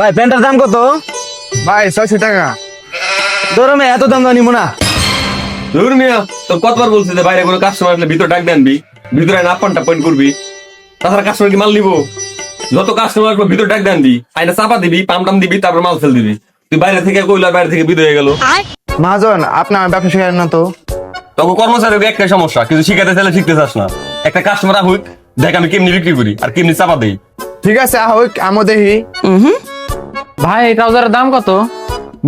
ভাই প্যান্টের দাম কত? ভাই 600 টাকা। ধরো আমি এত দাম জানিব না। ধুর মিয়া, তোর কতবার বলছি যে বাইরে কোনো কাস্টমার আসলে ভিতরে ডাক দেনবি, ভিতরে নাপ্পান টাপ্পান করবি, তাছাড়া কাস্টমার কি মাল নিবো? যত কাস্টমার আসবে ভিতরে ডাক দেনবি, আইনা চাপা দিবি, পাম টাম দিবি, তারপর মাল ফেল দিবি। তুই বাইরে থেকে কইলা, বাইরে থেকে বিদ হয়ে গেল। মহাজন, আপনি আমার ব্যবসা শিখালেন না তো? তখন কর্মচারীর একটাই সমস্যা, কিছু শিখাতে চাইলে শিখতে চাস না। একটা কাস্টমার আহুক, দেখ আমি কেমনি বিক্রি করি আর কেমনি চাপা দেই। ঠিক আছে, আহুক আমো দেখি। ভাই এই ট্রাউজারের দাম কত?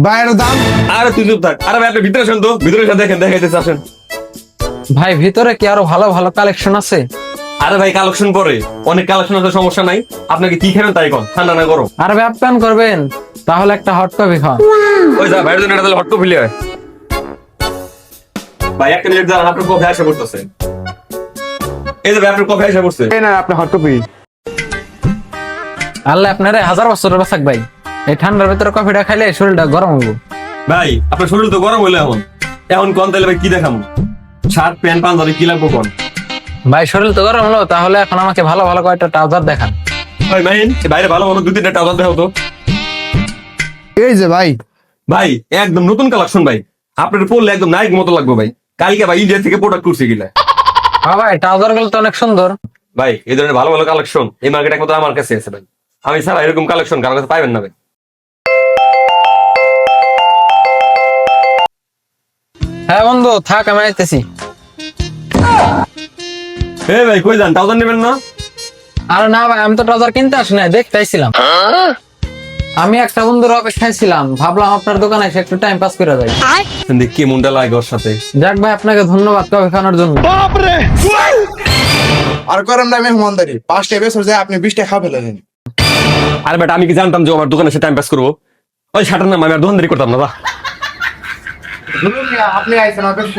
ভাইয়ের দাম? আরে তুই চুপ থাক। আরে ভাই আপনি ভিতরে আসেন তো, ভিতরে এসে দেখেন, দেখাইতেছে আসেন। ভাই ভিতরে কি আরো ভালো ভালো কালেকশন আছে? আরে ভাই কালেকশন পরে, অনেক কালেকশন আছে, সমস্যা নাই। আপনাকে কি খাবেন তাই কন, ঠান্ডা না গরম? আর ভাই আপ্যায়ন করবেন তাহলে একটা হট কফি খাওয়ান। ওই যা ভাইয়ের জন্য এটা তাহলে হট কফি লিয়ে আয়। ভাই একটা মিনিট দাঁড়ান, আপনার কফি আসা পড়তেছে। এই যে ভাই আপনার কফি আসা পড়ছে। এই না আপনি হট কপি। আল্লাহ আপনারে 1000 বছরের বাঁচাক ভাই। এই ঠান্ডার ভিতরে কফিটা খাইলে শরীরটা গরম হইব। ভাই আপনার শরীর তো গরম হইলো এখন। এখন কোন তাহলে ভাই কি দেখাবো? শার্ট প্যান্ট পাঞ্জাবি কি লাগবো কোন? ভাই শরীর তো গরম হলো, তাহলে এখন আমাকে ভালো ভালো কয়েকটা ট্রাউজার দেখান। ভাই মাইন বাইরে ভালো ভালো 2-3টা ট্রাউজার দেখাও তো। এই যে ভাই। ভাই একদম নতুন কালেকশন ভাই, আপনার পরলে একদম নায়ক মতো লাগবে ভাই। কালকে ভাই ইন্ডিয়া থেকে প্রোডাক্ট করছে গিলা। হ্যাঁ ভাই ট্রাউজার গুলো তো অনেক সুন্দর। ভাই এই ধরনের ভালো ভালো কালেকশন এই মার্কেট একমাত্র আমার কাছে আছে ভাই। আমি ছাড়া এরকম কালেকশন কারোর কাছে পাইবেন না ভাই। হ্যাঁ বন্ধু থাক, আমি আইতেছি। এ ভাই কই যান, ট্রাউজার নেবেন না? আরে না ভাই, আমি তো ট্রাউজার কিনতে আসি নাই, দেখতে আইছিলাম। আমি একটা বন্ধুর অপেক্ষায় ছিলাম, ভাবলাম আপনার দোকানে এসে একটু টাইম পাস করে যাই। দেখ কি মনটা লাগে ওর সাথে। যাক ভাই, আপনাকে ধন্যবাদ কফি খাওয়ানোর জন্য। আর করেন না মেহমানদারি, 5টা বছর যায় আপনি 20টা খাওয়া ফেলেন। আরে বেটা আমি কি জানতাম যে ও আমার দোকানে এসে টাইম পাস করবো? ওই শাটার নাম, আমি আর দোকানদারি করতাম না। আপনি আইছেন, অফিস